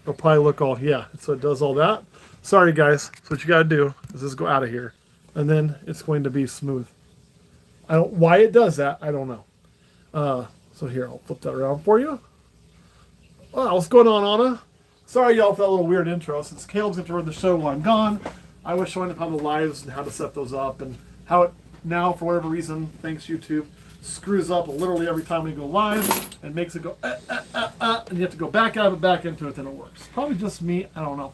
It'll probably look all, yeah, so it does all that. Sorry guys, so what you gotta do is just go out of here. And then it's going to be smooth. I don't, why it does that, I don't know. So here, I'll flip that around for you. Oh, what's going on, Anna? Sorry y'all for that little weird intro. Since Caleb's going to run the show while I'm gone, I was showing him how the lives and how to set those up and how it now, for whatever reason, thanks YouTube, screws up literally every time we go live and makes it go and you have to go back out of it, back into it, then it works. Probably just me, I don't know.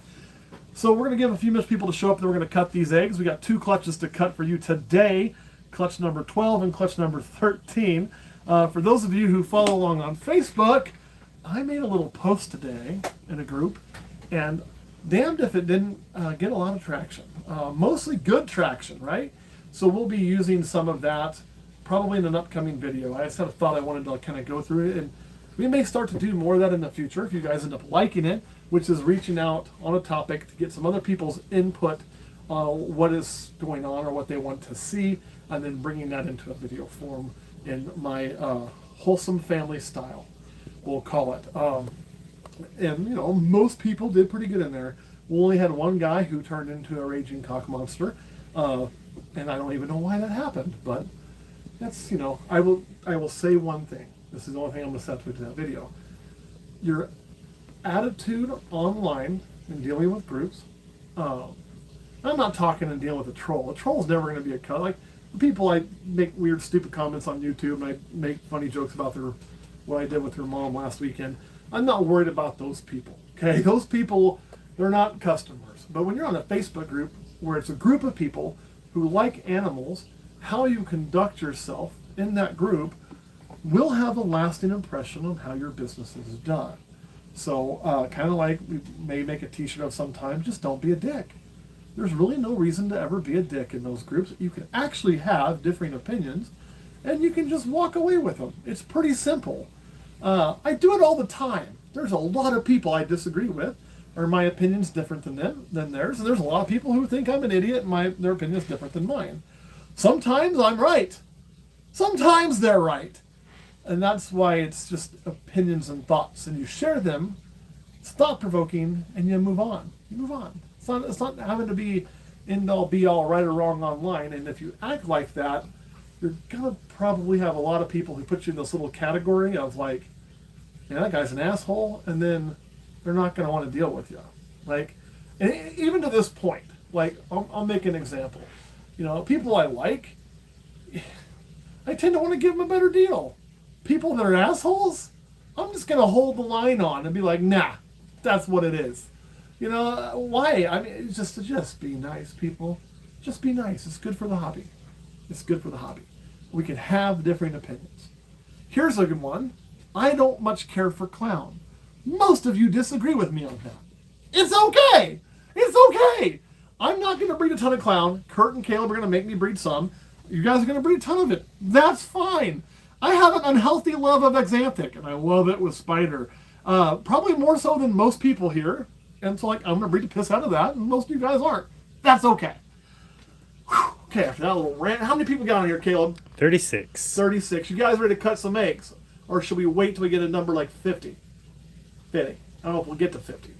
So we're going to give a few minutes for people to show up, then we're going to cut these eggs. We got 2 clutches to cut for you today, clutch number 12 and clutch number 13. For those of you who follow along on Facebook, I made a little post today in a group, and damned if it didn't get a lot of traction. Mostly good traction, right? So we'll be using some of that probably in an upcoming video. I just had a thought I wanted to kind of go through it, and we may start to do more of that in the future if you guys end up liking it, which is reaching out on a topic to get some other people's input on what is going on or what they want to see, and then bringing that into a video form in my wholesome family style, we'll call it. And you know, most people did pretty good in there. We only had one guy who turned into a raging cock monster, and I don't even know why that happened, but that's, you know, I will say one thing. This is the only thing I'm going to set to that video. Your attitude online and dealing with groups. I'm not talking and dealing with a troll. A troll's never going to be a cut. Like the people I make weird, stupid comments on YouTube and I make funny jokes about what I did with their mom last weekend. I'm not worried about those people. Okay, those people, they're not customers. But when you're on a Facebook group where it's a group of people who like animals, how you conduct yourself in that group will have a lasting impression on how your business is done. So kind of like we may make a t-shirt of sometimes, just don't be a dick. There's really no reason to ever be a dick in those groups. You can actually have differing opinions and you can just walk away with them. It's pretty simple. I do it all the time. There's a lot of people I disagree with, or my opinion's different than theirs, and there's a lot of people who think I'm an idiot and their opinion's different than mine. Sometimes I'm right. Sometimes they're right. And that's why it's just opinions and thoughts, and you share them, it's thought-provoking, and you move on. You move on. It's not having to be end-all, be-all, right or wrong online, and if you act like that, you're going to probably have a lot of people who put you in this little category of like, yeah, that guy's an asshole, and then they're not going to want to deal with you. Like, and even to this point, like, I'll make an example. You know, people I like, I tend to want to give them a better deal. People that are assholes, I'm just going to hold the line on and be like, nah, that's what it is. You know, why? I mean, it's just be nice, people. Just be nice. It's good for the hobby. It's good for the hobby. We can have differing opinions. Here's a good one. I don't much care for clown. Most of you disagree with me on that. It's okay. It's okay. I'm not going to breed a ton of clown. Kurt and Caleb are going to make me breed some. You guys are going to breed a ton of it. That's fine. I have an unhealthy love of Axanthic, and I love it with Spider. Probably more so than most people here. And so, like, I'm going to breed the piss out of that, and most of you guys aren't. That's okay. Whew. Okay, after that little rant, how many people got on here, Caleb? 36. 36. You guys ready to cut some eggs? Or should we wait till we get a number like 50? 50. I don't know if we'll get to 50.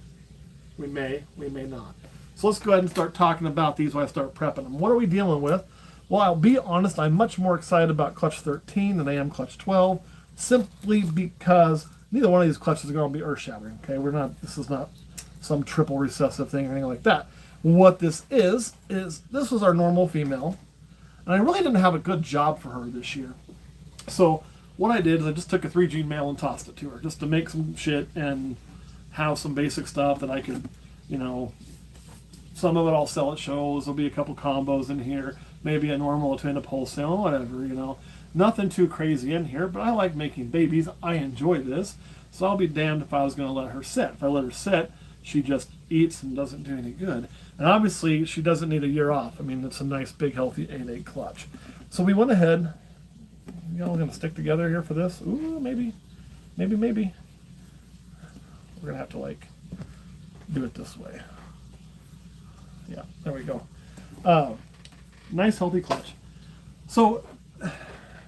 We may not. So let's go ahead and start talking about these when I start prepping them. What are we dealing with? Well, I'll be honest, I'm much more excited about clutch 13 than I am clutch 12, simply because neither one of these clutches are going to be earth-shattering. Okay, this is not some triple recessive thing or anything like that. What this is this was our normal female, and I really didn't have a good job for her this year. So what I did is I just took a 3G male and tossed it to her just to make some shit and have some basic stuff that I could, you know, some of it I'll sell at shows. There'll be a couple combos in here, maybe a normal, a twin, a wholesale, whatever, you know. Nothing too crazy in here, but I like making babies. I enjoy this, so I'll be damned if I was going to let her sit. If I let her sit, she just eats and doesn't do any good. And obviously, she doesn't need a year off. I mean, it's a nice, big, healthy 8-egg clutch. So we went ahead. Y'all going to stick together here for this? Ooh, maybe. We're going to have to, like, do it this way. Yeah, there we go. Nice, healthy clutch. So,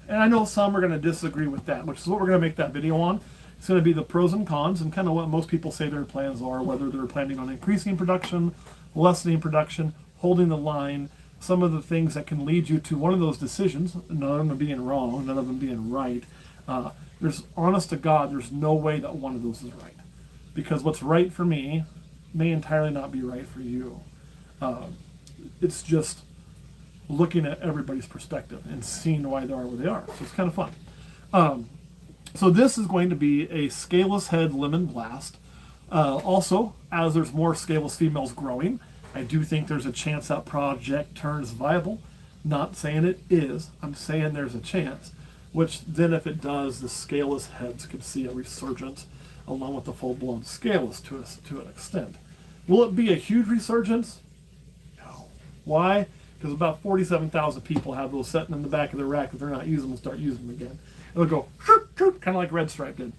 and I know some are going to disagree with that, which is what we're going to make that video on. It's going to be the pros and cons and kind of what most people say their plans are, whether they're planning on increasing production, lessening production, holding the line, some of the things that can lead you to one of those decisions, none of them being wrong, none of them being right. There's, honest to God, there's no way that one of those is right. Because what's right for me may entirely not be right for you. It's just looking at everybody's perspective and seeing why they are where they are. So it's kind of fun. So this is going to be a scaleless head lemon blast. Also, as there's more scaleless females growing, I do think there's a chance that project turns viable. Not saying it is, I'm saying there's a chance. Which then if it does, the scaleless heads could see a resurgence along with the full-blown scaleless to an extent. Will it be a huge resurgence? No. Why? Because about 47,000 people have those sitting in the back of their rack. If they're not using them, they'll start using them again. It'll go kind of like Red Stripe did.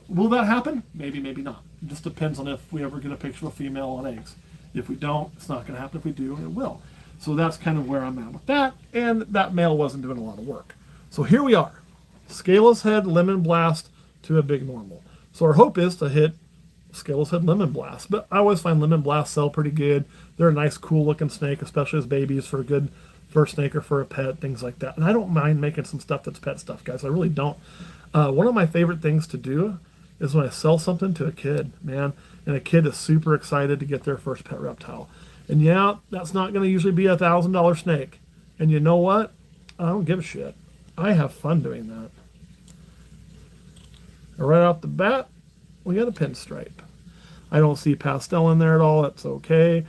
Will that happen? Maybe, maybe not. It just depends on if we ever get a picture of a female on eggs. If we don't, it's not going to happen. If we do, it will. So that's kind of where I'm at with that. And that male wasn't doing a lot of work. So here we are. Scaleless head lemon blast to a big normal. So our hope is to hit scaleless head lemon blast. But I always find lemon blasts sell pretty good. They're a nice, cool looking snake, especially as babies for a good first snake or for a pet, things like that. And I don't mind making some stuff that's pet stuff, guys. I really don't. One of my favorite things to do is when I sell something to a kid, man, and a kid is super excited to get their first pet reptile. And yeah, that's not going to usually be $1,000 snake. And you know what? I don't give a shit. I have fun doing that. Right off the bat, we got a pinstripe. I don't see pastel in there at all. That's okay.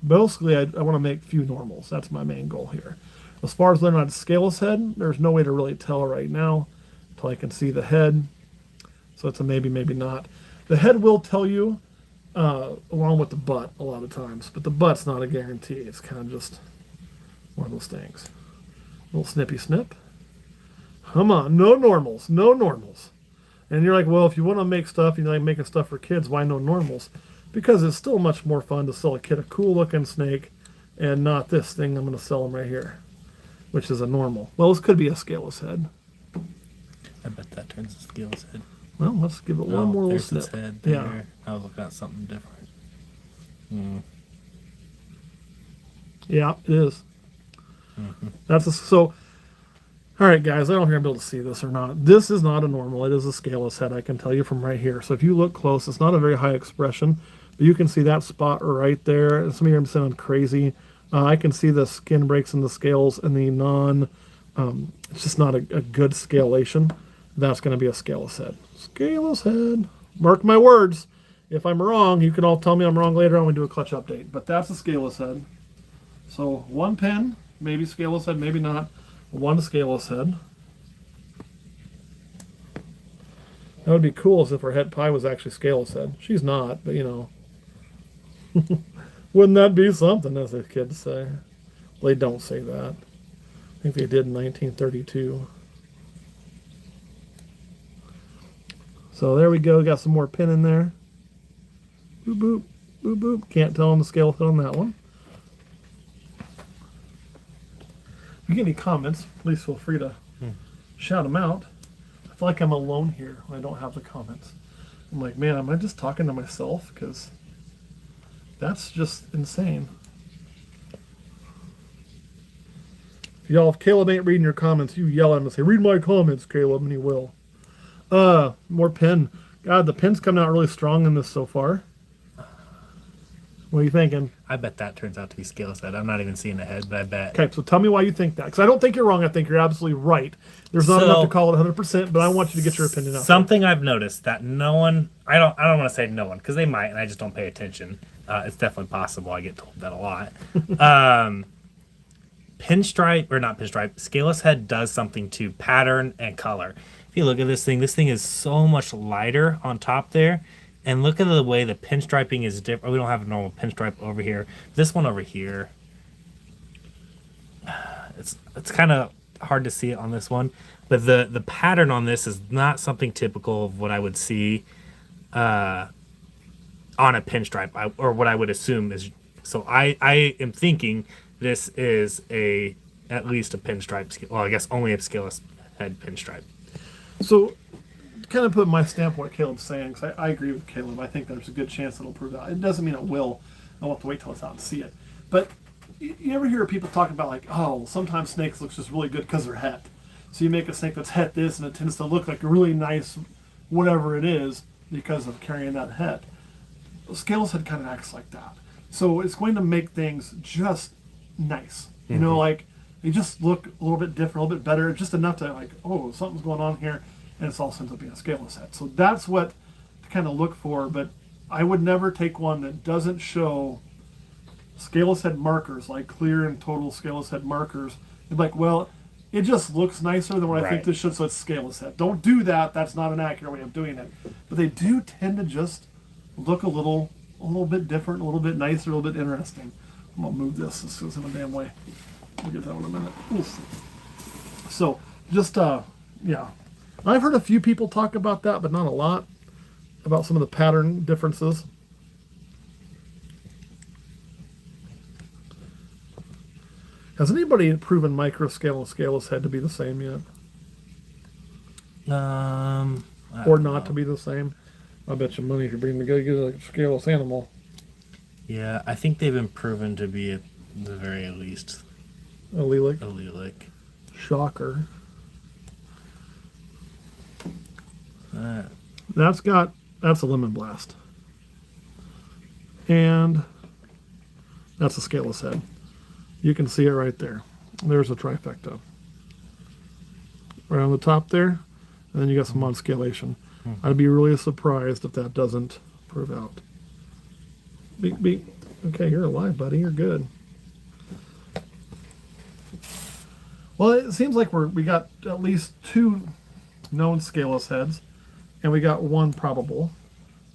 Mostly, I want to make few normals. That's my main goal here. As far as learning how to scaleless head, there's no way to really tell right now until I can see the head. So it's a maybe, maybe not. The head will tell you along with the butt a lot of times, but the butt's not a guarantee. It's kind of just one of those things. Little snippy snip. Come on, no normals, no normals. And you're like, well, if you want to make stuff, you like making stuff for kids, why no normals? Because it's still much more fun to sell a kid a cool looking snake and not this thing I'm going to sell them right here, which is a normal. Well, this could be a scaleless head. I bet that turns a scaleless head. Well, let's give it one more little snip. Head there. Yeah. I was looking at something different. Yeah, it is. That's so. All right, guys, I don't know if you're going to be able to see this or not. This is not a normal. It is a scaleless head, I can tell you from right here. So if you look close, it's not a very high expression, but you can see that spot right there. And some of you are sounding crazy. I can see the skin breaks in the scales and the it's just not a good scalation. That's going to be a scaleless head. Scaleless head. Mark my words. If I'm wrong, you can all tell me I'm wrong later on when we do a clutch update. But that's a scaleless head. So one pin, maybe scaleless head, maybe not. One scaleless head. That would be cool as if her het pie was actually scaleless head. She's not, but you know. Wouldn't that be something, as the kids say? Well, they don't say that. I think they did in 1932. So there we go. Got some more pin in there. Boop, boop, boop, boop. Can't tell on the scale on that one. If you get any comments, please feel free to shout them out. I feel like I'm alone here when I don't have the comments. I'm like, man, am I just talking to myself? Because that's just insane. Y'all, if Caleb ain't reading your comments, you yell at him and say, read my comments, Caleb, and he will. More pin. God, the pin's coming out really strong in this so far. What are you thinking? I bet that turns out to be scaleless head. I'm not even seeing the head, but I bet. Okay, so tell me why you think that. Because I don't think you're wrong. I think you're absolutely right. There's not enough to call it 100%, but I want you to get your opinion out. Something I've noticed that no one, I don't want to say no one, because they might, and I just don't pay attention. It's definitely possible. I get told that a lot. Pinstripe, or not pinstripe, scaleless head does something to pattern and color. If you look at this thing is so much lighter on top there. And look at the way the pinstriping is different. We don't have a normal pinstripe over here. This one over here, it's kind of hard to see it on this one. But the pattern on this is not something typical of what I would see on a pinstripe, or what I would assume is. So I am thinking this is at least a pinstripe. Well, I guess only a scaleless head pinstripe. So kind of put my stamp on what Caleb's saying, because I agree with Caleb. I think there's a good chance it'll prove out. It doesn't mean it will. I'll have to wait till it's out and see it. But you ever hear people talk about like, oh, sometimes snakes looks just really good because they're het. So you make a snake that's het this, and it tends to look like a really nice whatever it is because of carrying that het. Scales head kind of acts like that. So it's going to make things just nice. You know, like they just look a little bit different, a little bit better, just enough to like, oh, something's going on here, and it's all ends up being a scaleless head. So that's what to kind of look for. But I would never take one that doesn't show scaleless head markers, like clear and total scaleless head markers. You'd be like, well, it just looks nicer than what I think Right. this should, so it's scaleless head. Don't do that. That's not an accurate way of doing it. But they do tend to just look a little bit different, a little bit nicer, a little bit interesting. I'm gonna move this. This goes in a damn way. We'll get that in a minute. Oof. So just yeah, I've heard a few people talk about that, but not a lot, about some of the pattern differences. Has anybody proven microscale and scaleless head to be the same yet, I or don't not know. to be the same? I bet you money if you're bringing to go get a scaleless animal. Yeah, I think they've been proven to be at the very least Allelic. allelic. Shocker. Uh, That's a lemon blast. And that's a scaleless head. You can see it right there. There's a trifecta. Right on the top there. And then you got some unscalation. I'd be really surprised if that doesn't prove out. Beep, beep. Okay, you're alive, buddy. You're good. Well, it seems like we got at least 2 known scaleless heads, and we got 1 probable.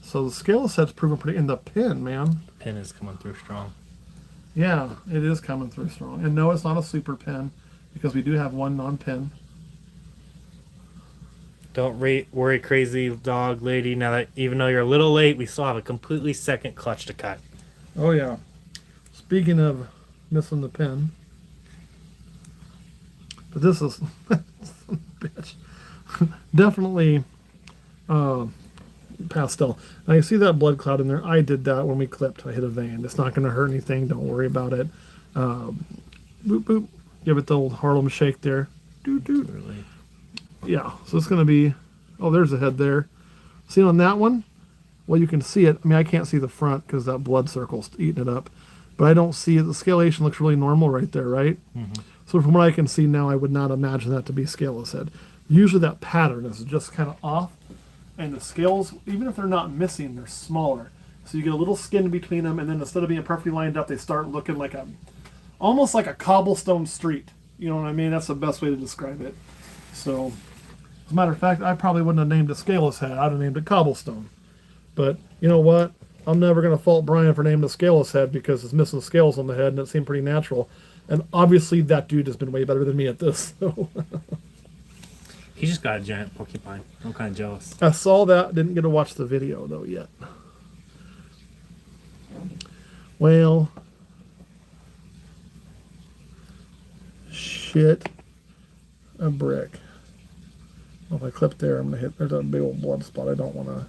So the scaleless head's proven pretty in the pin, man. pin is coming through strong. Yeah, it is coming through strong. And no, it's not a super pin, because we do have 1 non-pin. Don't worry, crazy dog lady. Now that even though you're a little late, we still have a completely second clutch to cut. Oh yeah. Speaking of missing the pin, but this is bitch. Definitely pastel. Now you see that blood cloud in there. I did that when we clipped. I hit a vein. It's not going to hurt anything. Don't worry about it. Boop boop. Give it the old Harlem shake there. Doot doot. Really. Yeah. So it's going to be. Oh, there's a head there. See on that one? Well, you can see it. I mean, I can't see the front because that blood circle's eating it up. But I don't see it. The scalation looks really normal right there, right? Mm-hmm. So from what I can see now, I would not imagine that to be scaleless head. Usually that pattern is just kind of off. And the scales, even if they're not missing, they're smaller. So you get a little skin between them, and then instead of being perfectly lined up, they start looking like almost like a cobblestone street. You know what I mean? That's the best way to describe it. So, as a matter of fact, I probably wouldn't have named it scaleless head. I'd have named it cobblestone. But you know what? I'm never going to fault Brian for naming it scaleless head because it's missing scales on the head, and it seemed pretty natural. And obviously, that dude has been way better than me at this. So. He just got a giant porcupine. I'm kind of jealous. I saw that. Didn't get to watch the video though yet. Well, shit, a brick. Well, if I clip there, I'm gonna hit. There's a big old blood spot. I don't want to.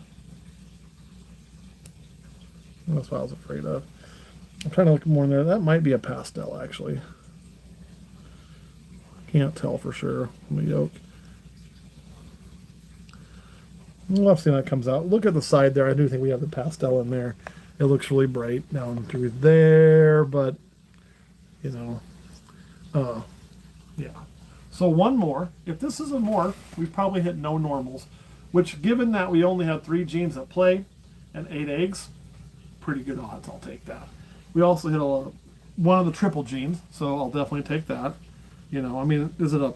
That's what I was afraid of. I'm trying to look more in there. That might be a pastel, actually. Can't tell for sure from the yolk. We'll have to see how it comes out. Look at the side there. I do think we have the pastel in there. It looks really bright down through there, but, you know, yeah. So one more. If this is a morph, we probably hit no normals, which given that we only had 3 genes at play and 8 eggs, pretty good odds. I'll take that. We also hit one of the triple genes, so I'll definitely take that. You know, I mean, is it a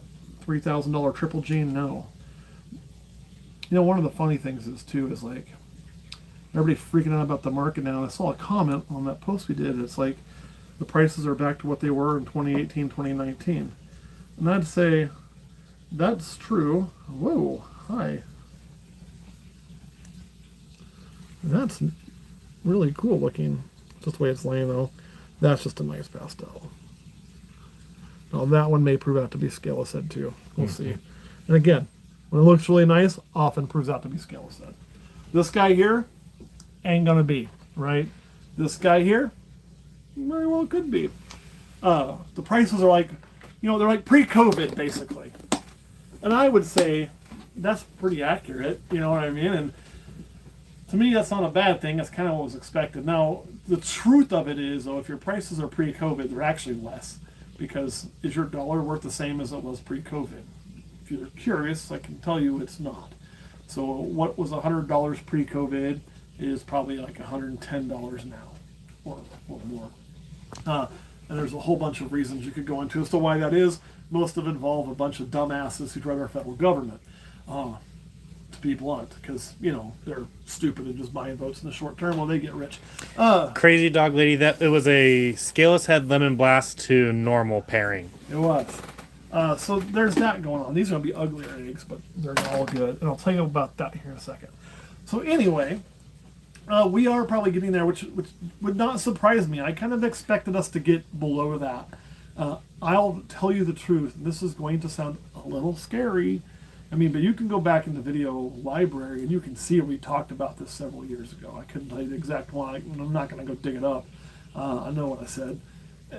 $3,000 triple gene? No. You know, one of the funny things is, too, is like, everybody freaking out about the market now. I saw a comment on that post we did. It's like, the prices are back to what they were in 2018, 2019. And I'd say, that's true. Whoa, hi. That's really cool looking. Just the way it's laying, though. That's just a nice pastel. Now, that one may prove out to be scaleless head, too. We'll see. And again, When it looks really nice, often proves out to be scaleless head. This guy here ain't gonna be, right? This guy here, very well could be. The prices are like, they're like pre-COVID basically. And I would say that's pretty accurate, you know what I mean? And to me, that's not a bad thing. That's kind of what was expected. Now, the truth of it is, though, if your prices are pre-COVID, they're actually less. Because is your dollar worth the same as it was pre-COVID? If you're curious, I can tell you it's not. So what was $100 pre-COVID is probably like $110 now, or more. And there's a whole bunch of reasons you could go into as to why that is. Most of it involve a bunch of dumbasses who drive our federal government. To be blunt, because they're stupid and just buying votes in the short term while they get rich. Crazy Dog Lady, that it was a scaleless head lemon blast to normal pairing. It was. So there's that going on. These are going to be uglier eggs, but they're all good. And I'll tell you about that here in a second. So anyway, we are probably getting there, which would not surprise me. I kind of expected us to get below that. I'll tell you the truth. This is going to sound a little scary. I mean, but you can go back in the video library and you can see we talked about this several years ago. I couldn't tell you the exact one. I'm not going to go dig it up. I know what I said.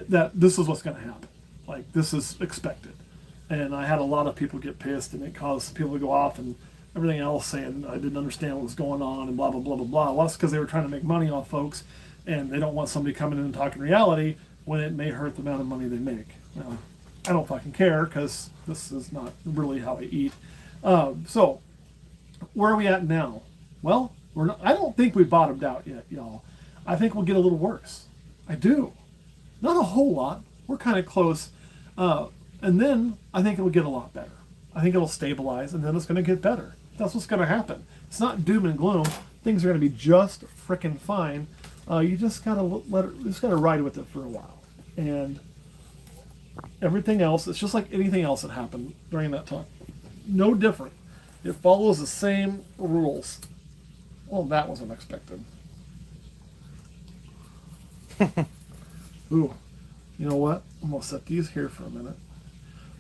That this is what's going to happen. Like, this is expected. And I had a lot of people get pissed, and it caused people to go off and everything else saying I didn't understand what was going on and blah, blah, blah, blah, blah. Well, that's because they were trying to make money off folks, and they don't want somebody coming in and talking reality when it may hurt the amount of money they make. Now, I don't fucking care, because this is not really how I eat. So, where are we at now? Well, I don't think we bottomed out yet, y'all. I think we'll get a little worse. I do. Not a whole lot. We're kind of close. And then I think it'll get a lot better. I think it'll stabilize, and then it's going to get better. That's what's going to happen. It's not doom and gloom. Things are going to be just frickin' fine. You just gotta ride with it for a while. And everything else, it's just like anything else that happened during that time. No different. It follows the same rules. Well, that was unexpected. Ooh, you know what? I'm going to set these here for a minute.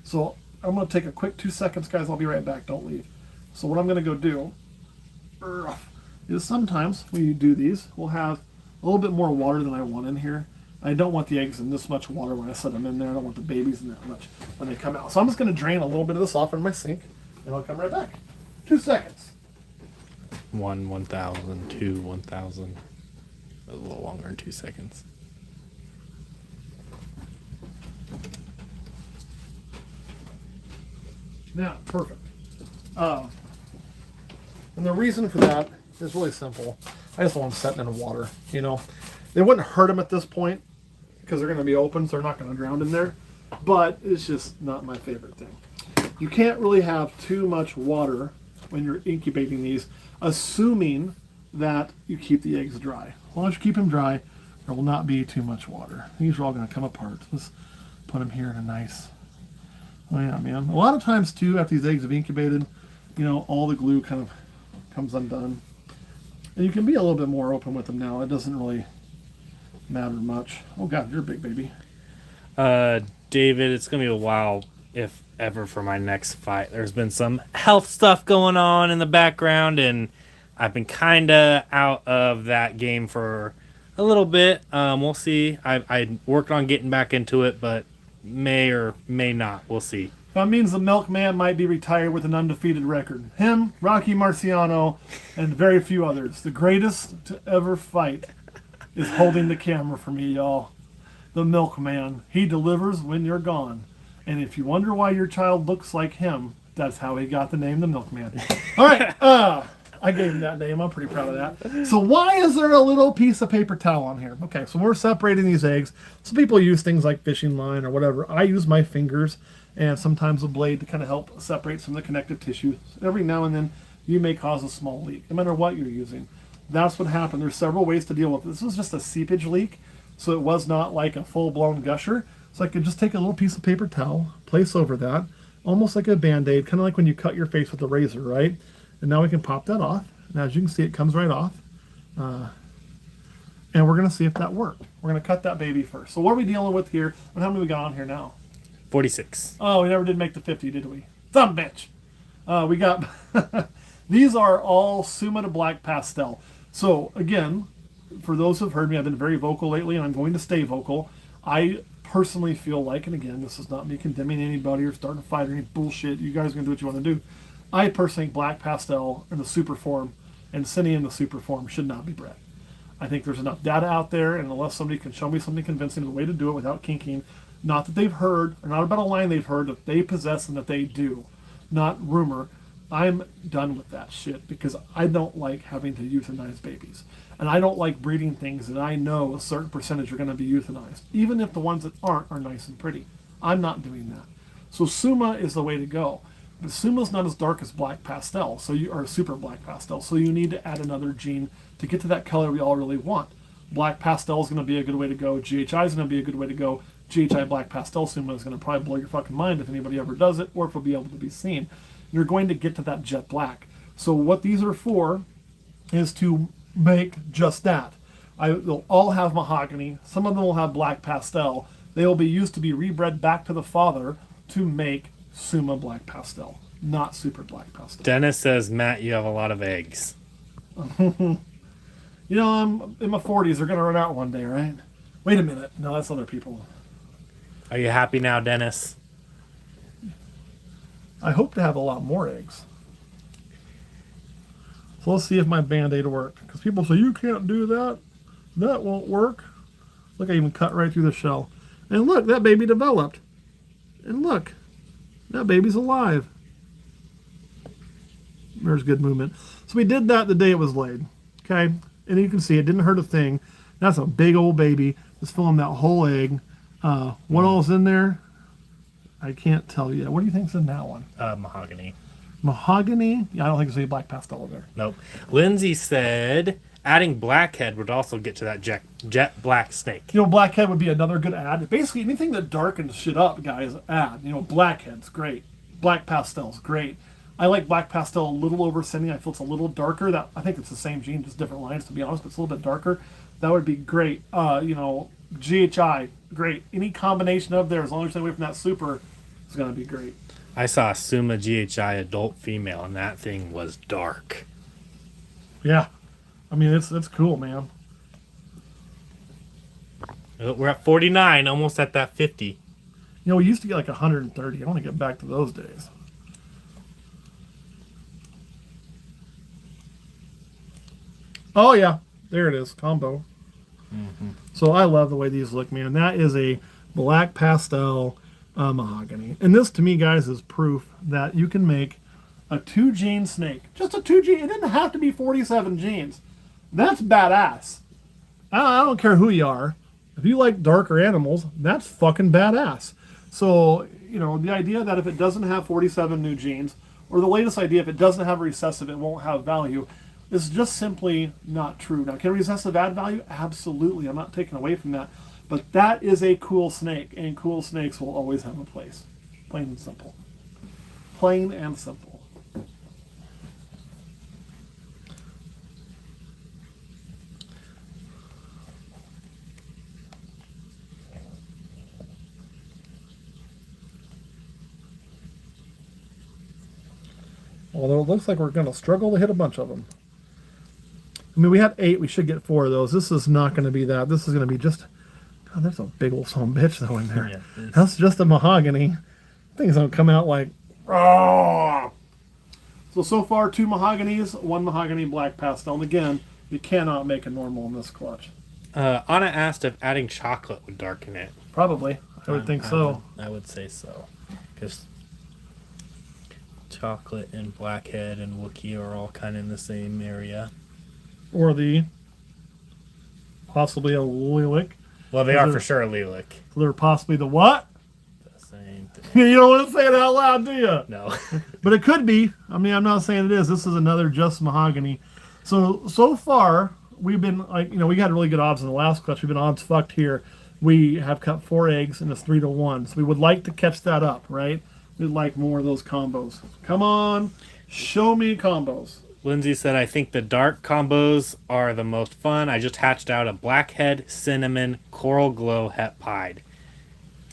So I'm going to take a quick 2 seconds, guys. I'll be right back. Don't leave. So what I'm going to go do is sometimes when you do these, we'll have a little bit more water than I want in here. I don't want the eggs in this much water when I set them in there. I don't want the babies in that much when they come out. So I'm just going to drain a little bit of this off in my sink, and I'll come right back. 2 seconds. 1,000, 2, 1,000. A little longer than 2 seconds. Yeah, perfect. And the reason for that is really simple. I just want them setting in water, They wouldn't hurt them at this point because they're going to be open, so they're not going to drown in there. But it's just not my favorite thing. You can't really have too much water when you're incubating these, assuming that you keep the eggs dry. As long as you keep them dry, there will not be too much water. These are all going to come apart. Let's put them here in a nice... Oh yeah, man. A lot of times, too, after these eggs have incubated, all the glue kind of comes undone. And you can be a little bit more open with them now. It doesn't really matter much. Oh, God, you're a big baby. David, it's going to be a while, if ever, for my next fight. There's been some health stuff going on in the background, and I've been kind of out of that game for a little bit. We'll see. I worked on getting back into it, but may or may not. We'll see. That means the Milkman might be retired with an undefeated record. Him, Rocky Marciano, and very few others. The greatest to ever fight is holding the camera for me, y'all. The Milkman. He delivers when you're gone. And if you wonder why your child looks like him, that's how he got the name the Milkman. All right. I gave him that name. I'm pretty proud of that. So why is there a little piece of paper towel on here? Okay, so we're separating these eggs. Some people use things like fishing line or whatever. I use my fingers and sometimes a blade to kind of help separate some of the connective tissue. Every now and then, you may cause a small leak, no matter what you're using. That's what happened. There's several ways to deal with it. This was just a seepage leak, so it was not like a full-blown gusher. So I could just take a little piece of paper towel, place over that, almost like a Band-Aid, kind of like when you cut your face with a razor, right? And now we can pop that off. And as you can see, it comes right off. And we're going to see if that worked. We're going to cut that baby first. So what are we dealing with here? And how many we got on here now? 46. Oh, we never did make the 50, did we? Some bitch. We got these are all Suma to Black Pastel. So again, for those who've heard me, I've been very vocal lately, and I'm going to stay vocal. I personally feel like, and again, this is not me condemning anybody or starting a fight or any bullshit. You guys are gonna do what you want to do. I personally think Black Pastel in the super form and Cine in the super form should not be bred. I think there's enough data out there, and unless somebody can show me something convincing of the way to do it without kinking, not that they've heard, or not about a line they've heard, that they possess and that they do, not rumor, I'm done with that shit because I don't like having to euthanize babies. And I don't like breeding things that I know a certain percentage are going to be euthanized, even if the ones that aren't are nice and pretty. I'm not doing that. So Suma is the way to go. But Suma's not as dark as Black Pastel, so you are super Black Pastel, so you need to add another gene to get to that color we all really want. Black Pastel is going to be a good way to go. GHI is going to be a good way to go. GHI Black Pastel Suma is going to probably blow your fucking mind if anybody ever does it, or if it'll be able to be seen. You're going to get to that jet black. So what these are for is to make just that. They'll all have mahogany. Some of them will have Black Pastel. They will be used to be rebred back to the father to make Suma Black Pastel, not Super Black Pastel. Dennis says, Matt, you have a lot of eggs. You know, I'm in my 40s. They're going to run out one day, right? Wait a minute. No, that's other people. Are you happy now, Dennis? I hope to have a lot more eggs. So let's see if my Band-Aid worked. Because people say, you can't do that. That won't work. Look, I even cut right through the shell. And look, that baby developed. And look, that baby's alive. There's good movement. So we did that the day it was laid. Okay? And you can see it didn't hurt a thing. That's a big old baby. Just filling that whole egg. What all's in there? I can't tell you. What do you think's in that one? Mahogany. Mahogany? Yeah, I don't think there's any Black Pastel in there. Nope. Lindsay said adding blackhead would also get to that jet black snake. You know, blackhead would be another good ad. Basically, anything that darkens shit up, guys, add. You know, blackhead's great. Black pastel's great. I like Black Pastel a little over Cindy. I feel it's a little darker. That I think it's the same gene, just different lines, to be honest, but it's a little bit darker. That would be great. You know, GHI, great. Any combination of there, as long as you stay away from that super, is going to be great. I saw a Suma GHI adult female, and that thing was dark. Yeah. I mean, it's cool, man. We're at 49, almost at that 50. You know, we used to get like 130. I want to get back to those days. Oh, yeah. There it is. Combo. Mm-hmm. So I love the way these look, man. That is a Black Pastel mahogany. And this, to me, guys, is proof that you can make a 2-gene snake. Just a 2-gene. It didn't have to be 47 genes. That's badass. I don't care who you are. If you like darker animals, that's fucking badass. So, you know, the idea that if it doesn't have 47 new genes, or the latest idea, if it doesn't have a recessive, it won't have value, is just simply not true. Now, can recessive add value? Absolutely. I'm not taking away from that. But that is a cool snake, and cool snakes will always have a place. Plain and simple. Plain and simple. Although it looks like we're going to struggle to hit a bunch of them. I mean, we had 8. We should get 4 of those. This is not going to be that. This is going to be just... God, there's a big old son of a bitch, though, in there. Yeah, that's just a mahogany. Things don't come out like... Oh! So far, 2 mahoganies, 1 mahogany Black Pastel. And again, you cannot make a normal in this clutch. Anna asked if adding chocolate would darken it. Probably. I would think so. I would say so. Because chocolate and blackhead and Wookiee are all kind of in the same area. Or possibly a lilac. Well, they are for sure a lilac. So they're possibly the what? The same thing. You don't want to say it out loud, do you? No. But it could be. I mean, I'm not saying it is. This is another just mahogany. So far, we've been, like, you know, we got really good odds in the last clutch. We've been odds fucked here. We have cut 4 eggs and it's 3-1. So we would like to catch that up, right? We'd like more of those combos. Come on. Show me combos. Lindsay said, I think the dark combos are the most fun. I just hatched out a blackhead, cinnamon, coral glow het pied.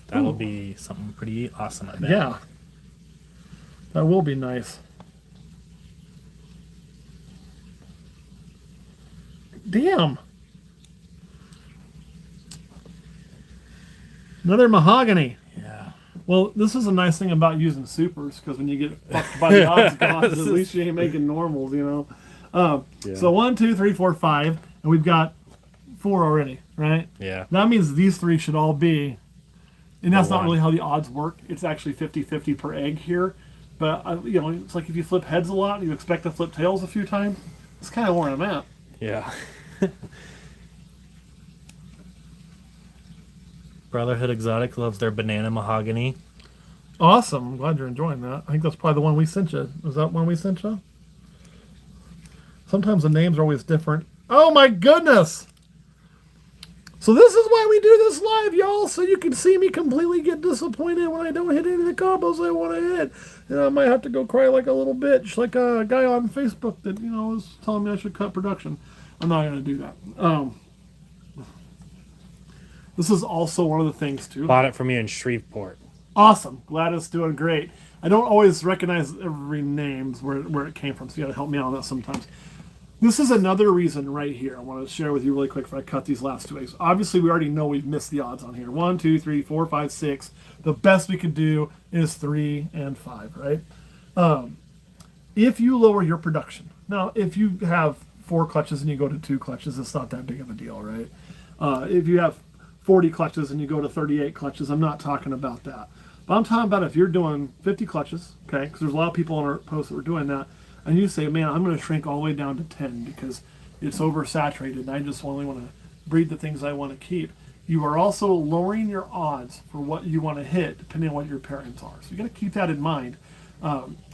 That'll be something pretty awesome, I bet. Yeah. That will be nice. Damn. Another mahogany. Yeah. Well, this is a nice thing about using supers, because when you get fucked by the odds gods, at least you ain't making normals, you know. Yeah. So 1, 2, 3, 4, 5, and we've got 4 already, right? Yeah. That means these 3 should all be, and that's not one. really how the odds work. It's actually 50-50 per egg here. But, you know, it's like if you flip heads a lot, you expect to flip tails a few times. It's kind of where I'm at. Yeah. Brotherhood Exotic loves their banana mahogany. Awesome. I'm glad you're enjoying that. I think that's probably the one we sent you. Was that one we sent you? Sometimes the names are always different. Oh my goodness! So this is why we do this live, y'all, so you can see me completely get disappointed when I don't hit any of the combos I want to hit. And I might have to go cry like a little bitch, like a guy on Facebook that, you know, was telling me I should cut production. I'm not going to do that. This is also one of the things, too. Bought it from you in Shreveport. Awesome. Glad it's doing great. I don't always recognize every names where it came from, so you got to help me out on that sometimes. This is another reason right here I want to share with you really quick before I cut these last 2 eggs. Obviously, we already know we've missed the odds on here. 1, 2, 3, 4, 5, 6. The best we could do is 3 and 5, right? If you lower your production. Now, if you have 4 clutches and you go to 2 clutches, it's not that big of a deal, right? If you have 40 clutches and you go to 38 clutches, I'm not talking about that. But I'm talking about if you're doing 50 clutches, okay? Because there's a lot of people on our post that were doing that. And you say, man, I'm going to shrink all the way down to 10 because it's oversaturated and I just only want to breed the things I want to keep. You are also lowering your odds for what you want to hit depending on what your parents are. So you got to keep that in mind.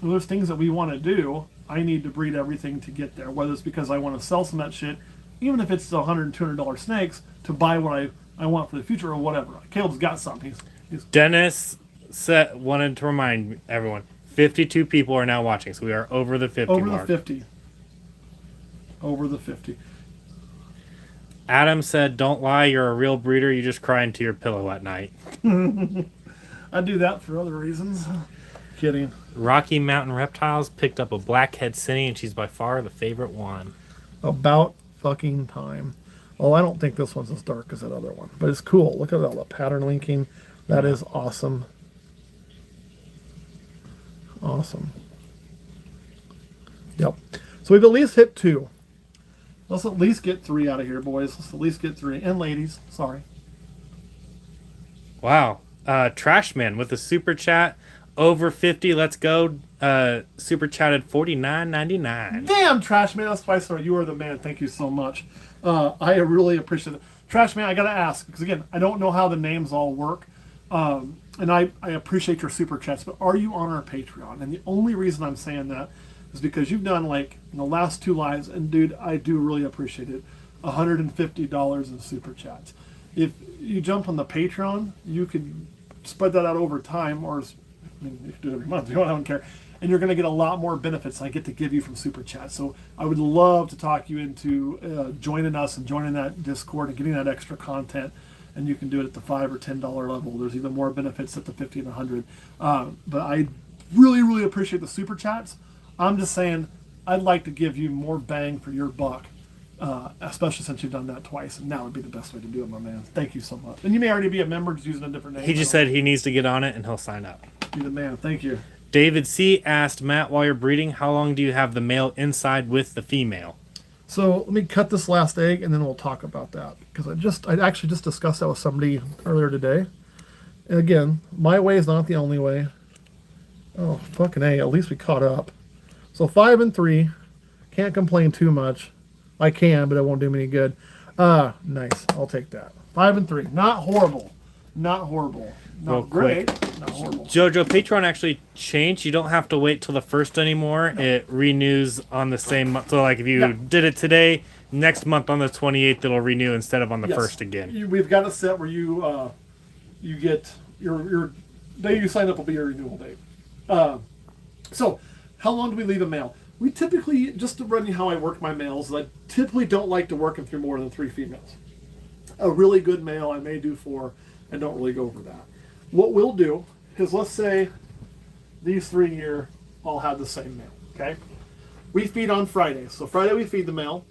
There's things that we want to do. I need to breed everything to get there, whether it's because I want to sell some of that shit, even if it's $100, $200 snakes, to buy what I want for the future or whatever. Caleb's got something. He's Dennis wanted to remind everyone, 52 people are now watching, so we are over the 50 over mark. the 50. Over the 50. Adam said, don't lie, you're a real breeder, you just cry into your pillow at night. I do that for other reasons. Kidding. Rocky Mountain Reptiles picked up a blackhead Cinny, and she's by far the favorite one. About fucking time. Oh, I don't think this one's as dark as that other one, but it's cool. Look at all the pattern linking. That is awesome. Awesome. Yep. So we've at least hit 2. Let's at least get 3 out of here, boys. Let's at least get 3. And ladies, sorry. Wow. Trashman with a super chat. Over 50, let's go. Super chatted $49.99. Damn, Trash Man, that's twice. Sorry, you are the man. Thank you so much. I really appreciate it. Trash Man, I got to ask, because again, I don't know how the names all work. And I appreciate your super chats, but are you on our Patreon? And the only reason I'm saying that is because you've done, like, in the last 2 lives, and dude, I do really appreciate it, $150 in super chats. If you jump on the Patreon, you could spread that out over time, or I mean, you can do it every month. I don't care. And you're going to get a lot more benefits I get to give you from super chat. So I would love to talk you into joining us and joining that Discord and getting that extra content. And you can do it at the $5 or $10 level. There's even more benefits at the 50 and 100. But I really, really appreciate the super chats. I'm just saying I'd like to give you more bang for your buck, especially since you've done that twice. And that would be the best way to do it, my man. Thank you so much. And you may already be a member just using a different name. He just said he needs to get on it and he'll sign up. You're the man. Thank you. David C. asked, Matt, while you're breeding, how long do you have the male inside with the female? So let me cut this last egg and then we'll talk about that. Because I actually just discussed that with somebody earlier today. And again, my way is not the only way. Oh, fucking A. At least we caught up. So 5 and 3. Can't complain too much. I can, but it won't do me any good. Nice. I'll take that. 5 and 3. Not horrible. Not horrible. Not Real great. quick. Not horrible. Jojo, Patreon actually changed. You don't have to wait till the 1st anymore. No. It renews on the same month. So, like, if you did it today, next month on the 28th, it'll renew instead of on the 1st again. We've got it set where you get your day you sign up will be your renewal date. So, how long do we leave a male? We typically, just to run you how I work my males, I typically don't like to work them through more than 3 females. A really good male, I may do 4, and don't really go over that. What we'll do is, let's say these 3 here all have the same male, okay? We feed on Friday. So Friday we feed the male.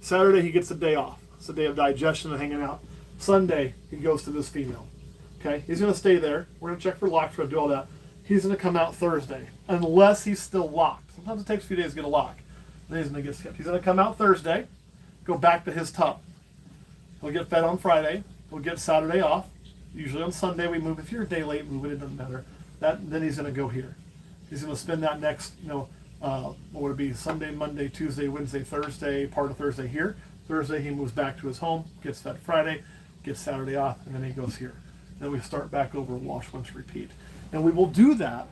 Saturday he gets a day off. It's a day of digestion and hanging out. Sunday he goes to this female. Okay, he's going to stay there. We're going to check for locks. We're going to do all that. He's going to come out Thursday, unless he's still locked. Sometimes it takes a few days to get a lock. Then he's going to get skipped. He's going to come out Thursday, go back to his tub. He'll get fed on Friday. We'll get Saturday off. Usually on Sunday we move. If you're a day late, move it. It doesn't matter. Then he's going to go here. He's going to spend that next, what would it be? Sunday, Monday, Tuesday, Wednesday, Thursday, part of Thursday here. Thursday he moves back to his home, gets fed Friday, gets Saturday off, and then he goes here. Then we start back over and wash, rinse, repeat. And we will do that.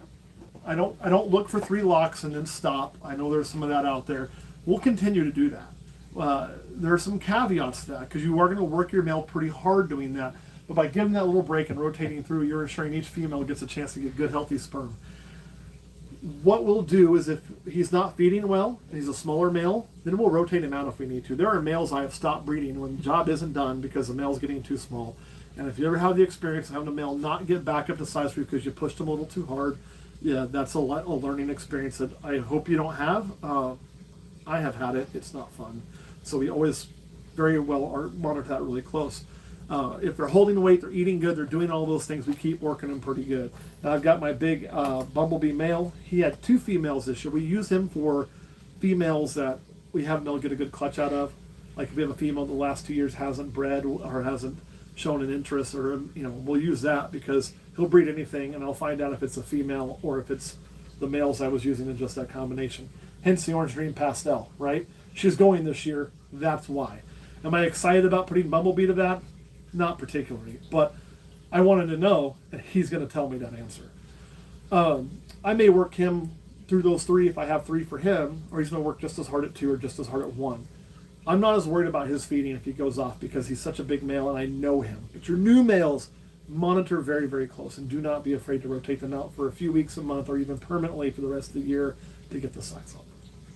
I don't look for 3 locks and then stop. I know there's some of that out there. We'll continue to do that. There are some caveats to that because you are going to work your male pretty hard doing that. But by giving that little break and rotating through, you're ensuring each female gets a chance to get good, healthy sperm. What we'll do is if he's not feeding well and he's a smaller male, then we'll rotate him out if we need to. There are males I have stopped breeding when the job isn't done because the male's getting too small. And if you ever have the experience of having a male not get back up to size 3 because you pushed him a little too hard, yeah, that's a learning experience that I hope you don't have. I have had it. It's not fun. So we always very well monitor that really close. If they're holding weight, they're eating good, they're doing all those things, we keep working them pretty good. Now I've got my big Bumblebee male. He had 2 females this year. We use him for females that we haven't been able to get a good clutch out of. Like if we have a female the last 2 years hasn't bred or hasn't shown an interest, or we'll use that because he'll breed anything, and I'll find out if it's a female or if it's the males I was using in just that combination. Hence the Orange Dream Pastel, right? She's going this year. That's why. Am I excited about putting Bumblebee to that? Not particularly, but I wanted to know, and he's going to tell me that answer. I may work him through those 3 if I have 3 for him, or he's going to work just as hard at 2 or just as hard at 1. I'm not as worried about his feeding if he goes off because he's such a big male and I know him. But your new males, monitor very, very close and do not be afraid to rotate them out for a few weeks, a month, or even permanently for the rest of the year to get the size up.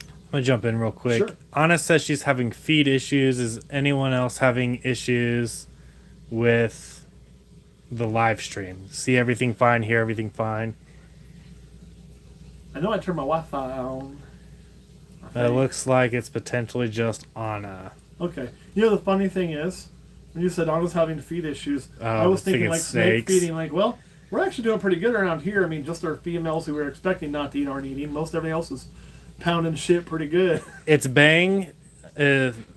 I'm going to jump in real quick. Sure. Anna says she's having feed issues. Is anyone else having issues with the live stream? See everything fine, hear everything fine? I know I turned my Wi-Fi on. It looks like it's potentially just Anna. Okay. The funny thing is, when you said Anna's having feed issues, I was thinking like snake feeding. Like, well, we're actually doing pretty good around here. I mean, just our females who we're expecting not to eat aren't eating. Most everything else is pounding shit pretty good. It's Bang.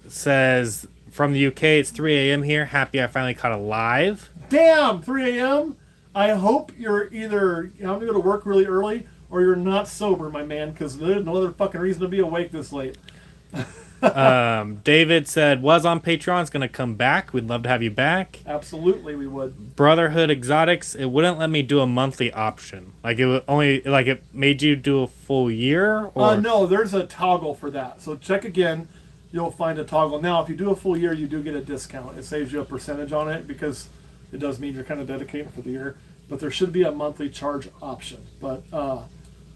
Says from the UK, it's 3 a.m. here. Happy I finally caught a live. Damn, 3 a.m. I hope you're either having to go to work really early or you're not sober, my man, because there's no other fucking reason to be awake this late. David said, was on Patreon's going to come back. We'd love to have you back. Absolutely, we would. Brotherhood Exotics, it wouldn't let me do a monthly option. Like, it would only, like, it made you do a full year? Or? No, there's a toggle for that. So check again. You'll find a toggle. Now, if you do a full year, you do get a discount. It saves you a percentage on it because it does mean you're kind of dedicated for the year. But there should be a monthly charge option. But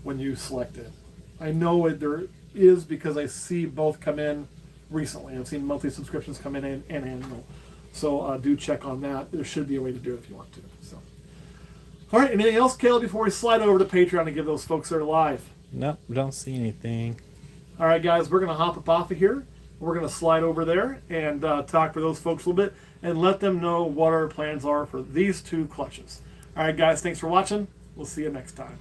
when you select it, I know there is because I see both come in recently. I've seen monthly subscriptions come in and annual. So do check on that. There should be a way to do it if you want to. So, all right. Anything else, Caleb, before we slide over to Patreon and give those folks their live? Nope, don't see anything. All right, guys, we're going to hop up off of here. We're going to slide over there and talk to those folks a little bit and let them know what our plans are for these 2 clutches. All right, guys, thanks for watching. We'll see you next time.